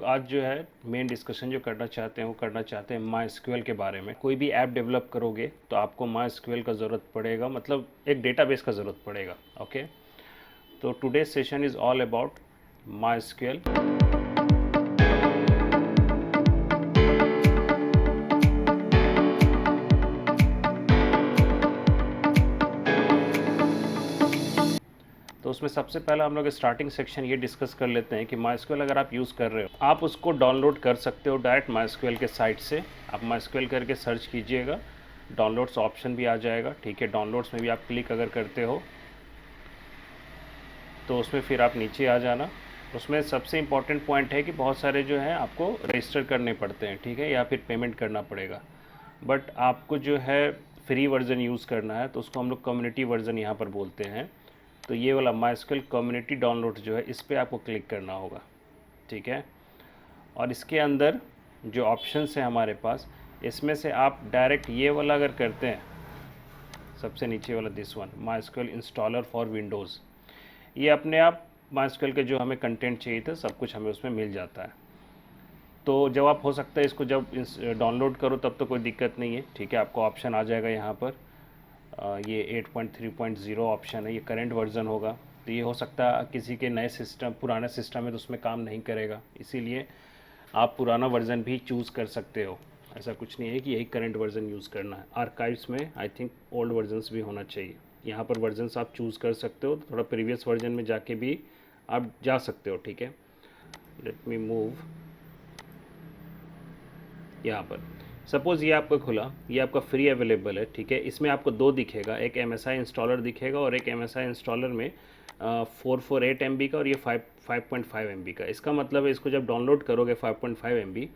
आज जो है मेन डिस्कशन जो करना चाहते हैं वो करना चाहते हैं MySQL के बारे में। कोई भी ऐप डेवलप करोगे तो आपको MySQL का ज़रूरत पड़ेगा, मतलब एक डेटाबेस का ज़रूरत पड़ेगा। ओके, तो today session is all about MySQL। तो उसमें सबसे पहला हम लोग स्टार्टिंग सेक्शन ये डिस्कस कर लेते हैं कि MySQL अगर आप यूज़ कर रहे हो, आप उसको डाउनलोड कर सकते हो डायरेक्ट MySQL के साइट से। आप MySQL करके सर्च कीजिएगा, डाउनलोड्स ऑप्शन भी आ जाएगा। ठीक है, डाउनलोड्स में भी आप क्लिक अगर करते हो तो उसमें फिर आप नीचे आ जाना। उसमें सबसे इम्पॉर्टेंट पॉइंट है कि बहुत सारे जो है आपको रजिस्टर करने पड़ते हैं, ठीक है, या फिर पेमेंट करना पड़ेगा। बट आपको जो है फ्री वर्जन यूज़ करना है तो उसको हम लोग कम्युनिटी वर्जन यहाँ पर बोलते हैं। तो ये वाला MySQL कम्युनिटी डाउनलोड जो है इस पर आपको क्लिक करना होगा। ठीक है, और इसके अंदर जो ऑप्शंस हैं हमारे पास, इसमें से आप डायरेक्ट ये वाला अगर करते हैं, सबसे नीचे वाला this one MySQL installer for Windows, ये अपने आप MySQL के जो हमें कंटेंट चाहिए था सब कुछ हमें उसमें मिल जाता है। तो जब आप हो सकता है इसको जब डाउनलोड करो तब तो कोई दिक्कत नहीं है। ठीक है, आपको ऑप्शन आ जाएगा यहाँ पर, ये 8.3.0 ऑप्शन है, ये करंट वर्जन होगा। तो ये हो सकता है किसी के नए सिस्टम, पुराने सिस्टम में तो उसमें काम नहीं करेगा, इसीलिए आप पुराना वर्जन भी चूज़ कर सकते हो। ऐसा कुछ नहीं है कि यही करंट वर्जन यूज़ करना है। आर्काइव्स में आई थिंक ओल्ड वर्जन्स भी होना चाहिए। यहाँ पर वर्जन्स आप चूज़ कर सकते हो, तो थोड़ा प्रीवियस वर्जन में जाके भी आप जा सकते हो। ठीक है, लेट मी मूव यहाँ पर। सपोज़ ये आपका खुला, ये आपका फ्री अवेलेबल है। ठीक है, इसमें आपको दो दिखेगा, एक MSI इंस्टॉलर दिखेगा और एक MSI इंस्टॉलर में 448 MB का और ये 5.5 MB का। इसका मतलब है इसको जब डाउनलोड करोगे 5.5 MB,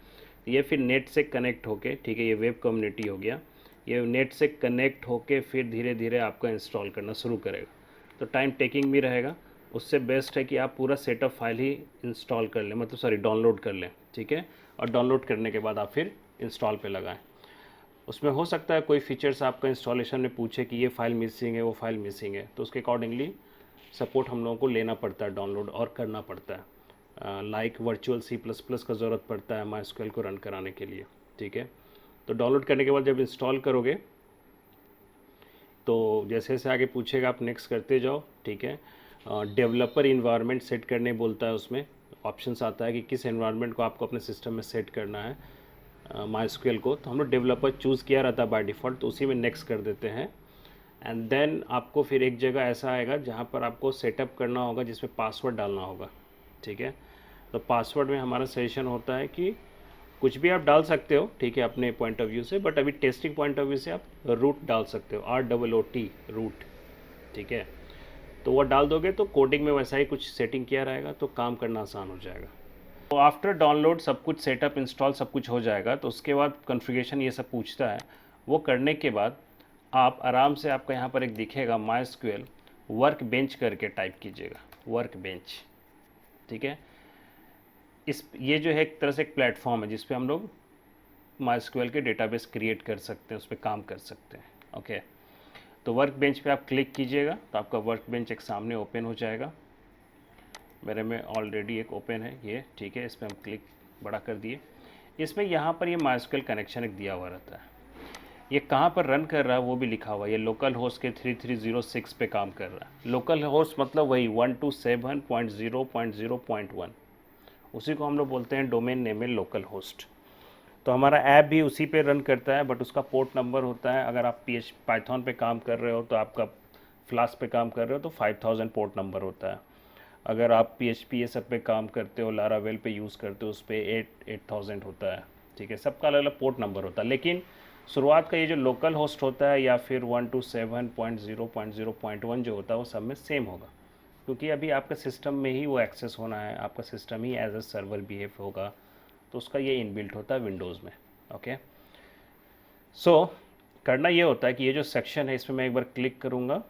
ये फिर नेट से कनेक्ट होके, ठीक है, ये वेब कम्युनिटी हो गया, ये नेट से कनेक्ट होके फिर धीरे धीरे आपका इंस्टॉल करना शुरू करेगा। तो टाइम टेकिंग भी रहेगा। उससे बेस्ट है कि आप पूरा सेटअप फाइल ही इंस्टॉल कर लें, मतलब सॉरी डाउनलोड कर लें। ठीक है, और डाउनलोड करने के बाद आप फिर इंस्टॉल पे लगाएं। उसमें हो सकता है कोई फीचर्स आपका इंस्टॉलेशन में पूछे कि ये फ़ाइल मिसिंग है, वो फाइल मिसिंग है, तो उसके अकॉर्डिंगली सपोर्ट हम लोगों को लेना पड़ता है, डाउनलोड और करना पड़ता है। लाइक वर्चुअल C++ का ज़रूरत पड़ता है MySQL को रन कराने के लिए। ठीक है, तो डाउनलोड करने के बाद जब इंस्टॉल करोगे तो जैसे जैसे आगे पूछेगा आप नेक्स्ट करते जाओ। ठीक है, डेवलपर इन्वायरमेंट सेट करने बोलता है, उसमें ऑप्शंस आता है कि किस एनवायरनमेंट को आपको अपने सिस्टम में सेट करना है MySQL को। तो हम लोग डेवलपर चूज़ किया रहता है बाय डिफ़ॉल्ट, तो उसी में नेक्स्ट कर देते हैं। एंड देन आपको फिर एक जगह ऐसा आएगा जहाँ पर आपको सेटअप करना होगा, जिसमें पासवर्ड डालना होगा। ठीक है, तो पासवर्ड में हमारा सजेशन होता है कि कुछ भी आप डाल सकते हो, ठीक है, अपने पॉइंट ऑफ व्यू से, बट अभी टेस्टिंग पॉइंट ऑफ व्यू से आप रूट डाल सकते हो, ROOT रूट। ठीक है, तो वो डाल दोगे तो कोडिंग में वैसा ही कुछ सेटिंग किया रहेगा, तो काम करना आसान हो जाएगा। तो आफ्टर डाउनलोड सब कुछ सेटअप इंस्टॉल सब कुछ हो जाएगा, तो उसके बाद कॉन्फ़िगरेशन ये सब पूछता है। वो करने के बाद आप आराम से, आपका यहाँ पर एक दिखेगा MySQL वर्क बेंच करके टाइप कीजिएगा, वर्क बेंच। ठीक है, ये जो है एक तरह से एक प्लेटफॉर्म है जिस पे हम लोग MySQL के डेटाबेस क्रिएट कर सकते हैं, उस पर काम कर सकते हैं। ओके, तो वर्क बेंच पे आप क्लिक कीजिएगा तो आपका वर्क बेंच एक सामने ओपन हो जाएगा। मेरे में ऑलरेडी एक ओपन है ये। ठीक है, इस पर हम क्लिक बड़ा कर दिए। इसमें यहाँ पर ये MySQL कनेक्शन एक दिया हुआ रहता है, ये कहाँ पर रन कर रहा है वो भी लिखा हुआ है। ये लोकल होस्ट के 3306 पे काम कर रहा है। लोकल होस्ट मतलब वही 127.0.0.1, उसी को हम लोग बोलते हैं डोमेन नेम में लोकल होस्ट। तो हमारा ऐप भी उसी पे रन करता है, बट उसका पोर्ट नंबर होता है, अगर आप पाइथन पे काम कर रहे हो तो आपका फ्लास्क पे काम कर रहे हो तो 5000 पोर्ट नंबर होता है। अगर आप PHP ये सब पे काम करते हो, लारावेल पे यूज़ करते हो, उस पर 8000 होता है। ठीक है, सबका अलग अलग पोर्ट नंबर होता है, लेकिन शुरुआत का ये जो लोकल होस्ट होता है या फिर 127.0.0.1 जो होता है वो सब में सेम होगा, क्योंकि अभी आपका सिस्टम में ही वो एक्सेस होना है, आपका सिस्टम ही एज अ सर्वर बिहेव होगा, तो उसका ये इनबिल्ट होता है विंडोज़ में। ओके, सो करना ये होता है कि ये जो सेक्शन है इसमें मैं एक बार क्लिक करूँगा।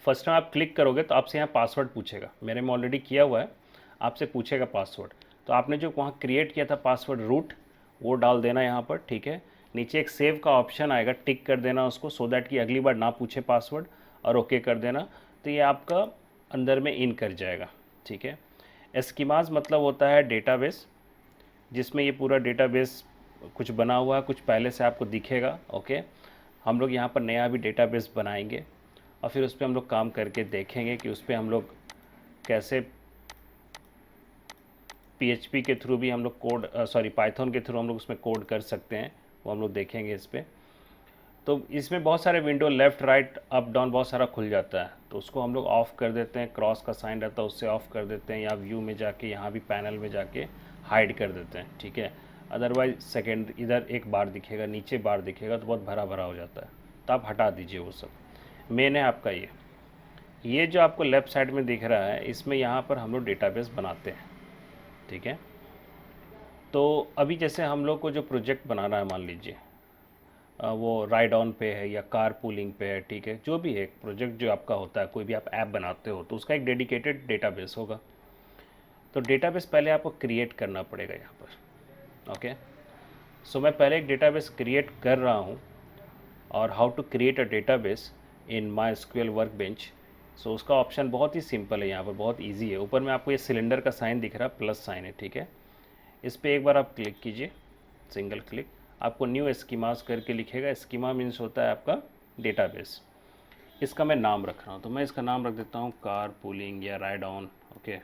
फर्स्ट टाइम आप क्लिक करोगे तो आपसे यहाँ पासवर्ड पूछेगा, मेरे में ऑलरेडी किया हुआ है, आपसे पूछेगा पासवर्ड। तो आपने जो वहाँ क्रिएट किया था पासवर्ड रूट, वो डाल देना यहाँ पर। ठीक है, नीचे एक सेव का ऑप्शन आएगा, टिक कर देना उसको, सो दैट कि अगली बार ना पूछे पासवर्ड, और ओके कर देना, तो ये आपका अंदर में इन कर जाएगा। ठीक है, एस्कीमास मतलब होता है डेटाबेस, जिसमें ये पूरा डेटाबेस कुछ बना हुआ है, कुछ पहले से आपको दिखेगा। ओके, हम लोग यहाँ पर नया भी डेटाबेस बनाएंगे और फिर उस पर हम लोग काम करके देखेंगे कि उस पर हम लोग कैसे PHP के थ्रू भी हम लोग कोड, सॉरी पाइथन के थ्रू हम लोग उसमें कोड कर सकते हैं, वो हम लोग देखेंगे इस पर। तो इसमें बहुत सारे window left right up down बहुत सारा खुल जाता है, तो उसको हम लोग ऑफ़ कर देते हैं, क्रॉस का साइन रहता है उससे ऑफ़ कर देते हैं, या व्यू में जाके यहाँ भी पैनल में जाके हाइड कर देते हैं, ठीक है। अदरवाइज सेकेंड इधर एक बार दिखेगा, नीचे बार दिखेगा तो बहुत भरा भरा हो जाता है, तो आप हटा दीजिए वो सब। मेन है आपका ये जो आपको लेफ़्ट साइड में दिख रहा है, इसमें यहाँ पर हम लोग डेटाबेस बनाते हैं, ठीक है। तो अभी जैसे हम लोग को जो प्रोजेक्ट बनाना है, मान लीजिए वो राइड ऑन पे है या कार पूलिंग पे है, ठीक है, जो भी है प्रोजेक्ट जो आपका होता है, कोई भी आप ऐप बनाते हो तो उसका एक डेडिकेटेड डेटाबेस होगा। तो डेटाबेस पहले आपको क्रिएट करना पड़ेगा यहाँ पर। ओके, सो मैं पहले एक डेटाबेस क्रिएट कर रहा हूँ, और how to create a database in MySQL workbench. So उसका ऑप्शन बहुत ही सिंपल है, यहाँ पर बहुत ईजी है। ऊपर में आपको ये सिलेंडर का साइन दिख रहा है, प्लस साइन है, ठीक है। इस पर एक बार आप क्लिक कीजिए, सिंगल क्लिक, आपको न्यू स्कीमास करके लिखेगा। स्कीमा मीन्स होता है आपका डेटाबेस। इसका मैं नाम रख रहा हूँ, तो मैं इसका नाम रख देता हूँ कार पूलिंग या राइड ऑन। ओके,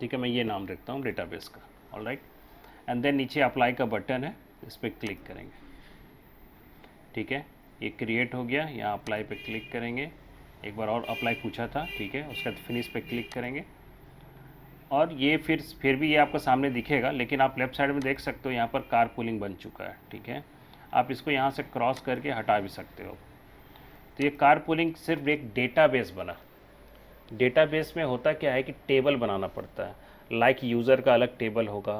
ठीक है, मैं ये नाम रखता हूँ डेटाबेस का। ऑलराइट, एंड देन नीचे अप्लाई का बटन है, इस पर क्लिक करेंगे, ठीक है। ये क्रिएट हो गया, यहाँ अप्लाई पे क्लिक करेंगे। एक बार और अप्लाई पूछा था, ठीक है, उसका फिनिश पे क्लिक करेंगे, और ये फिर भी ये आपको सामने दिखेगा, लेकिन आप लेफ़्ट साइड में देख सकते हो यहाँ पर कार पूलिंग बन चुका है, ठीक है। आप इसको यहाँ से क्रॉस करके हटा भी सकते हो। तो ये कार पूलिंग सिर्फ एक डेटाबेस बना। डेटाबेस में होता क्या है कि टेबल बनाना पड़ता है, लाइक यूज़र का अलग टेबल होगा,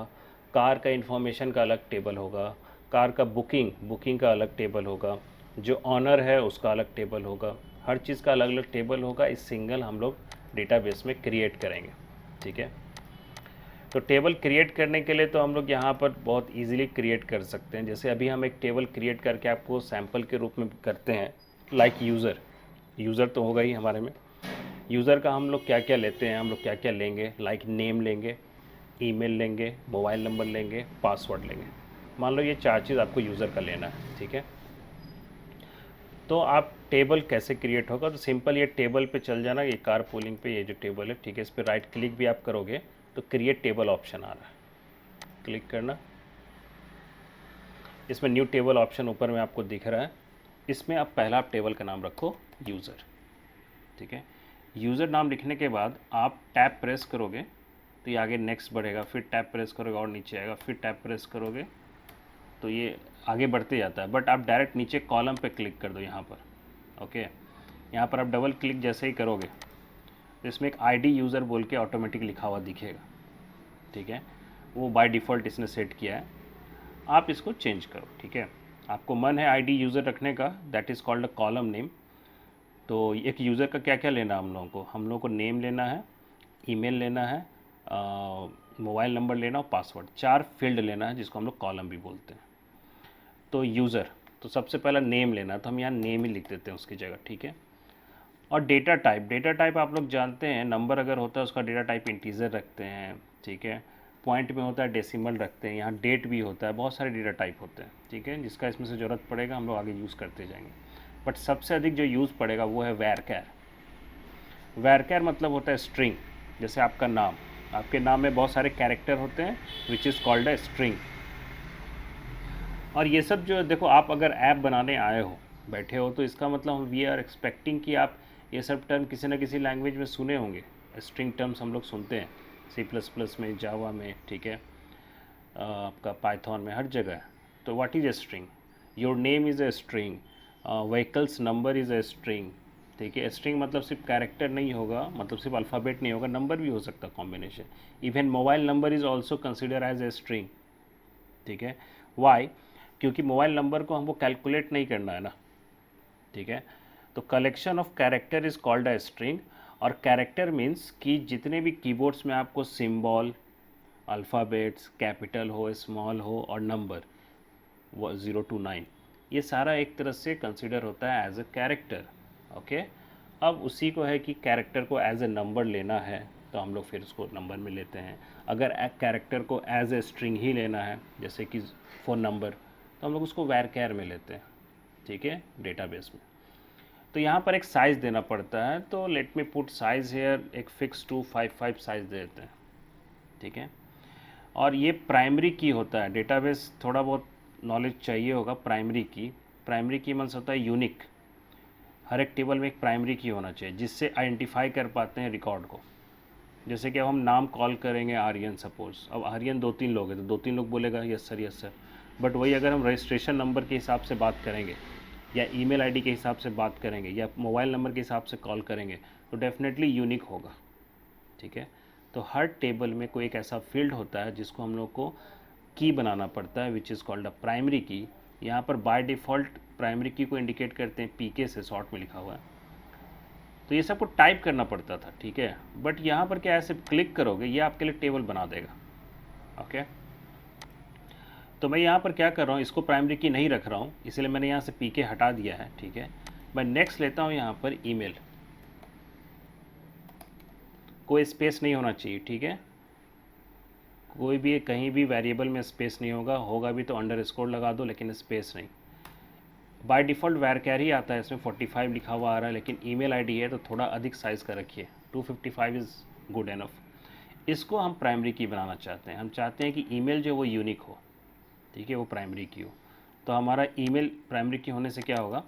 कार का इन्फॉर्मेशन का अलग टेबल होगा, कार का बुकिंग का अलग टेबल होगा, जो ऑनर है उसका अलग टेबल होगा, हर चीज़ का अलग अलग टेबल होगा। इस सिंगल हम लोग डेटाबेस में क्रिएट करेंगे, ठीक है। तो टेबल क्रिएट करने के लिए तो हम लोग यहाँ पर बहुत इजीली क्रिएट कर सकते हैं। जैसे अभी हम एक टेबल क्रिएट करके आपको सैम्पल के रूप में करते हैं, लाइक यूज़र तो होगा ही हमारे में। यूज़र का हम लोग क्या क्या लेते हैं, हम लोग क्या क्या लेंगे, लाइक नेम लेंगे, ईमेल लेंगे, मोबाइल नंबर लेंगे, पासवर्ड लेंगे। मान लो ये 4 चीज़ आपको यूज़र का लेना है, ठीक है। तो आप टेबल कैसे क्रिएट होगा, तो सिंपल ये टेबल पे चल जाना, ये कार पूलिंग पे ये जो टेबल है, ठीक है, इस पर राइट क्लिक भी आप करोगे तो क्रिएट टेबल ऑप्शन आ रहा है, क्लिक करना। इसमें न्यू टेबल ऑप्शन ऊपर में आपको दिख रहा है। इसमें आप पहला आप टेबल का नाम रखो यूज़र, ठीक है। यूज़र नाम लिखने के बाद आप टैब प्रेस करोगे तो ये आगे नेक्स्ट बढ़ेगा, फिर टैब प्रेस करोगे और नीचे आएगा, फिर टैब प्रेस करोगे तो ये आगे बढ़ते जाता है। बट आप डायरेक्ट नीचे कॉलम पे क्लिक कर दो यहाँ पर। ओके, यहाँ पर आप डबल क्लिक जैसे ही करोगे तो इसमें एक ID यूज़र बोल के ऑटोमेटिक लिखा हुआ दिखेगा, ठीक है। वो बाय डिफ़ॉल्ट इसने सेट किया है, आप इसको चेंज करो, ठीक है। आपको मन है ID यूज़र रखने का, that is called a column name. तो एक यूज़र का क्या क्या लेना है हम लोगों को नेम लेना है, ईमेल लेना है, मोबाइल नंबर लेना और पासवर्ड, 4 फील्ड लेना है जिसको हम लोग कॉलम भी बोलते हैं। तो यूज़र, तो सबसे पहला नेम लेना है, तो हम यहाँ नेम ही लिख देते हैं उसकी जगह, ठीक है। और डेटा टाइप आप लोग जानते हैं, नंबर अगर होता है उसका डेटा टाइप इंटीजर रखते हैं, ठीक है। पॉइंट में होता है डेसिमल रखते हैं, यहाँ डेट भी होता है, बहुत सारे डेटा टाइप होते हैं, ठीक है। जिसका इसमें से ज़रूरत पड़ेगा हम लोग आगे यूज़ करते जाएंगे। बट सबसे अधिक जो यूज़ पड़ेगा वो है वैरकैर मतलब होता है स्ट्रिंग। जैसे आपका नाम, आपके नाम में बहुत सारे कैरेक्टर होते हैं which is called a string. और ये सब जो देखो, आप अगर ऐप बनाने आए हो, बैठे हो, तो इसका मतलब वी आर एक्सपेक्टिंग कि आप ये सब टर्म किसी न किसी लैंग्वेज में सुने होंगे। स्ट्रिंग टर्म्स हम लोग सुनते हैं C++ में, जावा में, ठीक है, आपका पाइथन में, हर जगह है। तो what is a string? Your name is a string, vehicles number is a string, ठीक है। स्ट्रिंग मतलब सिर्फ कैरेक्टर नहीं होगा, मतलब सिर्फ अल्फ़ाबेट नहीं होगा, नंबर भी हो सकता है combination. Even mobile number is also consider as a string, ठीक है। वाई? क्योंकि मोबाइल नंबर को हमको कैलकुलेट नहीं करना है ना, ठीक है। तो collection of character is called a string. और कैरेक्टर मीन्स कि जितने भी कीबोर्ड्स में आपको सिंबल, अल्फ़ाबेट्स, कैपिटल हो, स्मॉल हो और नंबर 0 to 9, ये सारा एक तरह से कंसिडर होता है एज अ कैरेक्टर, ओके। अब उसी को है कि कैरेक्टर को एज ए नंबर लेना है तो हम लोग फिर उसको नंबर में लेते हैं। अगर कैरेक्टर को एज ए स्ट्रिंग ही लेना है जैसे कि फ़ोन नंबर, तो हम लोग उसको varchar में लेते हैं, ठीक है, डेटाबेस में। तो यहाँ पर एक साइज़ देना पड़ता है, तो let me put size here, एक फिक्स 255 साइज़ देते हैं, ठीक है। और ये प्राइमरी की होता है, डेटाबेस थोड़ा बहुत नॉलेज चाहिए होगा। प्राइमरी की मीन्स होता है यूनिक। हर एक टेबल में एक प्राइमरी की होना चाहिए जिससे आइडेंटिफाई कर पाते हैं रिकॉर्ड को। जैसे कि अब हम नाम कॉल करेंगे आर्यन, सपोज अब आर्यन 2-3 लोग हैं तो 2-3 लोग बोलेगा यस सर। बट वही अगर हम रजिस्ट्रेशन नंबर के हिसाब से बात करेंगे या ईमेल आईडी के हिसाब से बात करेंगे या मोबाइल नंबर के हिसाब से कॉल करेंगे तो डेफिनेटली यूनिक होगा, ठीक है। तो हर टेबल में कोई एक ऐसा फील्ड होता है जिसको हम लोग को की बनाना पड़ता है, which is called a primary की। यहाँ पर बाय डिफ़ॉल्ट प्राइमरी की को इंडिकेट करते हैं पीके से, शॉर्ट में लिखा हुआ है। तो ये सबको टाइप करना पड़ता था, ठीक है। बट यहाँ पर क्या ऐसे क्लिक करोगे ये आपके लिए टेबल बना देगा, ओके। तो मैं यहाँ पर क्या कर रहा हूँ, इसको प्राइमरी की नहीं रख रहा हूँ, इसलिए मैंने यहाँ से पीके हटा दिया है, ठीक है। मैं नेक्स्ट लेता हूँ यहाँ पर ईमेल, कोई स्पेस नहीं होना चाहिए, ठीक है। कोई भी कहीं भी वेरिएबल में स्पेस नहीं होगा भी तो अंडरस्कोर लगा दो, लेकिन स्पेस नहीं। बाय डिफ़ॉल्ट varchar ही आता है, इसमें 45 लिखा हुआ आ रहा है, लेकिन ईमेल आईडी है तो थोड़ा अधिक साइज़ का रखिए, 255 इज़ गुड एनफ। इसको हम प्राइमरी की बनाना चाहते हैं। हम चाहते हैं कि ईमेल जो वो यूनिक हो, ठीक है, वो प्राइमरी की हो। तो हमारा ईमेल प्राइमरी की होने से क्या होगा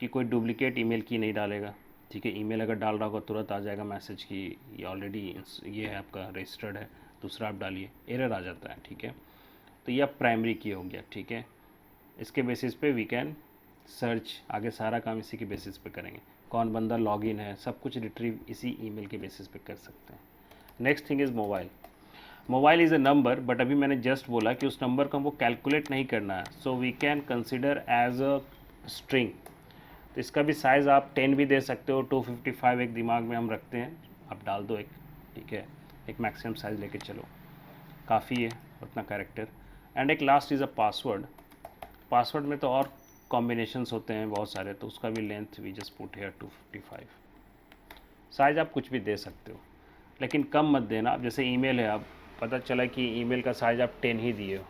कि कोई डुप्लीकेट ईमेल की नहीं डालेगा, ठीक है। ईमेल अगर डाल रहा होगा तुरंत आ जाएगा मैसेज कि ये ऑलरेडी ये है आपका रजिस्टर्ड है, दूसरा आप डालिए, एरर आ जाता है, ठीक है। तो ये अब प्राइमरी की हो गया, ठीक है। इसके बेसिस पे वी कैन सर्च, आगे सारा काम इसी के बेसिस पे करेंगे। कौन बंदा लॉगिन है, सब कुछ रिट्रीव इसी ईमेल के बेसिस पे कर सकते हैं। Next thing is mobile. Mobile is a number, but अभी मैंने जस्ट बोला कि उस नंबर को हमको कैलकुलेट नहीं करना है, so we can consider as a string. तो इसका भी साइज़ आप 10 भी दे सकते हो, 255 एक दिमाग में हम रखते हैं, आप डाल दो एक, ठीक है। एक मैक्सिमम साइज़ लेके चलो, काफ़ी है उतना कैरेक्टर। एंड एक last is a password. Password में तो और कॉम्बिनेशंस होते हैं बहुत सारे, तो उसका भी length we just put here 255। Size आप कुछ भी दे सकते हो, लेकिन कम मत देना। अब जैसे ईमेल है, अब पता चला कि ईमेल का साइज़ आप 10 ही दिए हो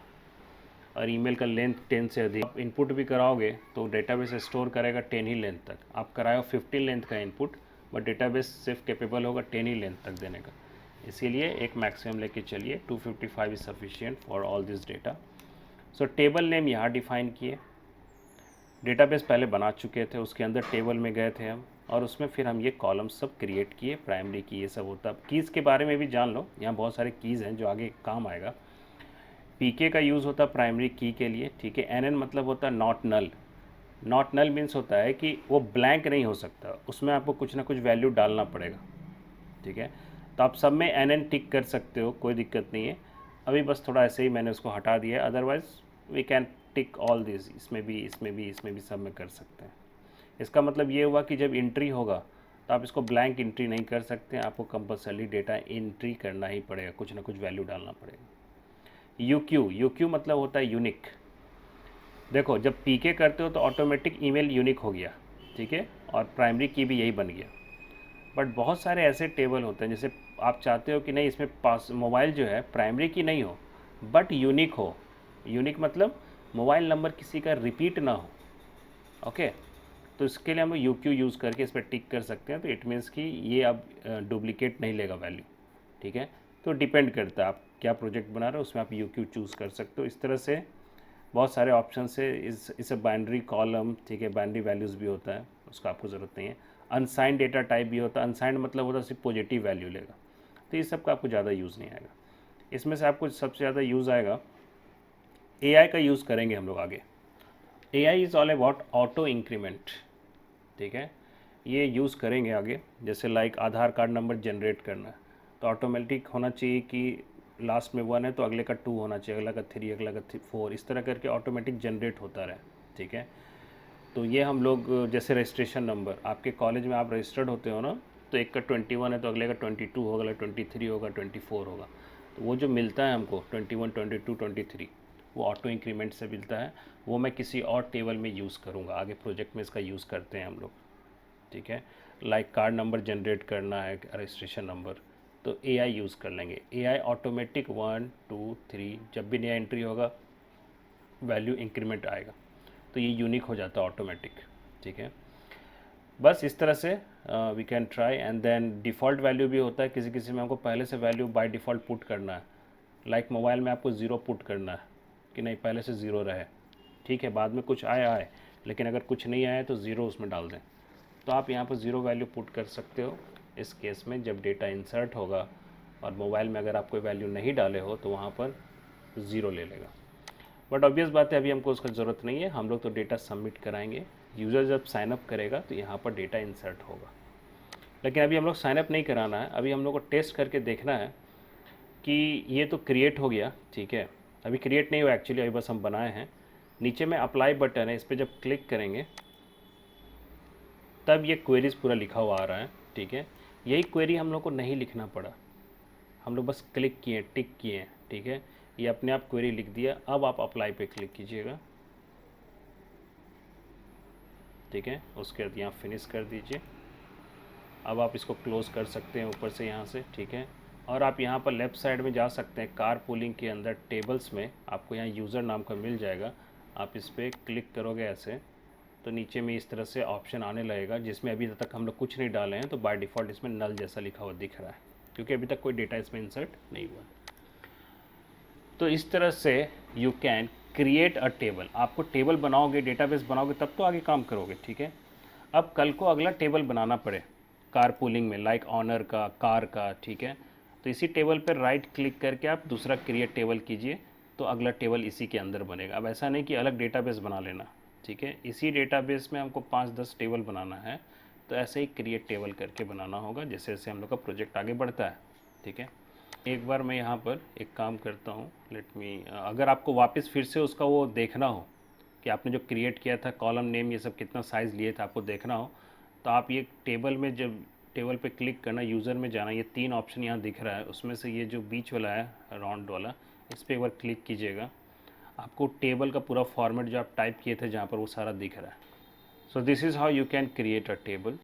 और ईमेल का लेंथ 10 से अधिक, आप इनपुट भी कराओगे तो डेटाबेस स्टोर करेगा 10 ही लेंथ तक। आप कराओ 15 लेंथ का इनपुट, बट डेटाबेस सिर्फ कैपेबल होगा 10 ही लेंथ तक देने का। इसीलिए एक मैक्सिमम लेके चलिए, 255 is sufficient for all this data. So table name यहाँ डिफाइन किए, डेटाबेस पहले बना चुके थे, उसके अंदर टेबल में गए थे हम, और उसमें फिर हम ये कॉलम सब क्रिएट किए, प्राइमरी की ये सब होता। कीज़ के बारे में भी जान लो, यहाँ बहुत सारे कीज़ हैं जो आगे काम आएगा। पीके का यूज़ होता है प्राइमरी की के लिए, ठीक है। एनएन मतलब होता है not null. Not null means होता है कि वो ब्लैंक नहीं हो सकता, उसमें आपको कुछ ना कुछ वैल्यू डालना पड़ेगा, ठीक है। तो आप सब में एनएन टिक कर सकते हो, कोई दिक्कत नहीं है। अभी बस थोड़ा ऐसे ही मैंने उसको हटा दिया है, otherwise we can tick all this, इसमें भी इसमें भी इसमें भी सब में कर सकते हैं। इसका मतलब ये हुआ कि जब एंट्री होगा तो आप इसको ब्लैंक एंट्री नहीं कर सकते, आपको कंपल्सरी डेटा एंट्री करना ही पड़ेगा, कुछ ना कुछ वैल्यू डालना पड़ेगा। यूक्यू मतलब होता है यूनिक। देखो जब पीके करते हो तो ऑटोमेटिक ईमेल यूनिक हो गया, ठीक है, और प्राइमरी की भी यही बन गया। बट बहुत सारे ऐसे टेबल होते हैं जैसे आप चाहते हो कि नहीं इसमें पास मोबाइल जो है प्राइमरी की नहीं हो बट यूनिक हो। यूनिक मतलब मोबाइल नंबर किसी का रिपीट ना हो, ओके। तो इसके लिए हम यूक्यू यूज़ करके इस पर टिक कर सकते हैं, तो इट मीन्स कि ये अब डुप्लीकेट नहीं लेगा वैल्यू, ठीक है। तो डिपेंड करता है आप क्या प्रोजेक्ट बना रहे हो, उसमें आप यूक्यू चूज़ कर सकते हो। इस तरह से बहुत सारे ऑप्शन से इस बाइनरी कॉलम, ठीक है, बाइनरी वैल्यूज़ भी होता है, उसका आपको ज़रूरत नहीं है। अनसाइंड डेटा टाइप भी होता है, अनसाइंड मतलब होता है सिर्फ पॉजिटिव वैल्यू लेगा, तो इस सब का आपको ज़्यादा यूज़ नहीं आएगा। इसमें से आपको सबसे ज़्यादा यूज़ आएगा एआई का यूज़ करेंगे हम लोग आगे। AI is all about auto increment, ठीक है, ये यूज़ करेंगे आगे। जैसे लाइक आधार कार्ड नंबर जनरेट करना है तो ऑटोमेटिक होना चाहिए कि लास्ट में 1 है तो अगले का 2 होना चाहिए, अगला का 3, अगला का 4, इस तरह करके ऑटोमेटिक जनरेट होता रहे, ठीक है। तो ये हम लोग जैसे रजिस्ट्रेशन नंबर, आपके कॉलेज में आप रजिस्टर्ड होते हो ना, तो एक का 21 है तो अगले का 22 होगा, अगला 23 होगा, 24 होगा। तो वो जो मिलता है हमको 21, 22, 23, वो ऑटो इंक्रीमेंट से मिलता है। वो मैं किसी और टेबल में यूज़ करूँगा, आगे प्रोजेक्ट में इसका यूज़ करते हैं हम लोग, ठीक है। लाइक कार्ड नंबर जनरेट करना है, रजिस्ट्रेशन नंबर, तो AI यूज़ कर लेंगे। AI ऑटोमेटिक 1 2 3 जब भी नया एंट्री होगा वैल्यू इंक्रीमेंट आएगा, तो ये यूनिक हो जाता है ऑटोमेटिक। ठीक है, बस इस तरह से we can try. And then default value भी होता है, किसी किसी में हमको पहले से वैल्यू बाय डिफ़ॉल्ट पुट करना है। लाइक मोबाइल में आपको 0 पुट करना है कि नहीं पहले से 0 रहे, ठीक है, बाद में कुछ आए, लेकिन अगर कुछ नहीं आया तो 0 उसमें डाल दें। तो आप यहाँ पर 0 वैल्यू पुट कर सकते हो इस केस में जब डेटा इंसर्ट होगा, और मोबाइल में अगर आप कोई वैल्यू नहीं डाले हो तो वहाँ पर 0 ले लेगा। बट ऑब्वियस बात है अभी हमको उसका ज़रूरत नहीं है, हम लोग तो डेटा सबमिट कराएंगे। यूज़र जब साइनअप करेगा तो यहाँ पर डेटा इंसर्ट होगा, लेकिन अभी हम लोग साइनअप नहीं कराना है। अभी हम लोग को टेस्ट करके देखना है कि ये तो क्रिएट हो गया, ठीक है, अभी क्रिएट नहीं हुआ एक्चुअली, अभी बस हम बनाए हैं। नीचे में अप्लाई बटन है, इस पर जब क्लिक करेंगे तब ये क्वेरीज पूरा लिखा हुआ आ रहा है। ठीक है, यही क्वेरी हम लोग को नहीं लिखना पड़ा, हम लोग बस क्लिक किए, टिक किए। ठीक है, ये अपने आप क्वेरी लिख दिया। अब आप अप्लाई पे क्लिक कीजिएगा। ठीक है, उसके बाद यहाँ फिनिश कर दीजिए। अब आप इसको क्लोज़ कर सकते हैं ऊपर से यहाँ से। ठीक है, और आप यहाँ पर लेफ़्ट साइड में जा सकते हैं, कार पूलिंग के अंदर टेबल्स में आपको यहाँ यूज़र नाम का मिल जाएगा। आप इस पर क्लिक करोगे ऐसे तो नीचे में इस तरह से ऑप्शन आने लगेगा, जिसमें अभी तक हम लोग कुछ नहीं डाले हैं, तो बाय डिफ़ॉल्ट इसमें नल जैसा लिखा हुआ दिख रहा है, क्योंकि अभी तक कोई डेटा इसमें इंसर्ट नहीं हुआ। तो इस तरह से you can create a table. आपको टेबल बनाओगे, डेटाबेस बनाओगे, तब तो आगे काम करोगे। ठीक है, अब कल को अगला टेबल बनाना पड़े कार पूलिंग में, लाइक ऑनर का, कार का, ठीक है, तो इसी टेबल पर राइट क्लिक करके आप दूसरा क्रिएट टेबल कीजिए, तो अगला टेबल इसी के अंदर बनेगा। अब ऐसा नहीं कि अलग डेटाबेस बना लेना, ठीक है, इसी डेटाबेस में हमको 5-10 टेबल बनाना है, तो ऐसे ही क्रिएट टेबल करके बनाना होगा जैसे जैसे हम लोग का प्रोजेक्ट आगे बढ़ता है। ठीक है, एक बार मैं यहाँ पर एक काम करता हूँ, लेट मी, अगर आपको वापस फिर से उसका वो देखना हो कि आपने जो क्रिएट किया था कॉलम नेम ये सब कितना साइज़ लिए थे, आपको देखना हो, तो आप ये टेबल में जब टेबल पे क्लिक करना, यूज़र में जाना, ये 3 ऑप्शन यहाँ दिख रहा है, उसमें से ये जो बीच वाला है राउंड वाला, इस पर एक बार क्लिक कीजिएगा। आपको टेबल का पूरा फॉर्मेट जो आप टाइप किए थे जहाँ पर वो सारा दिख रहा है। So this is how you can create a table.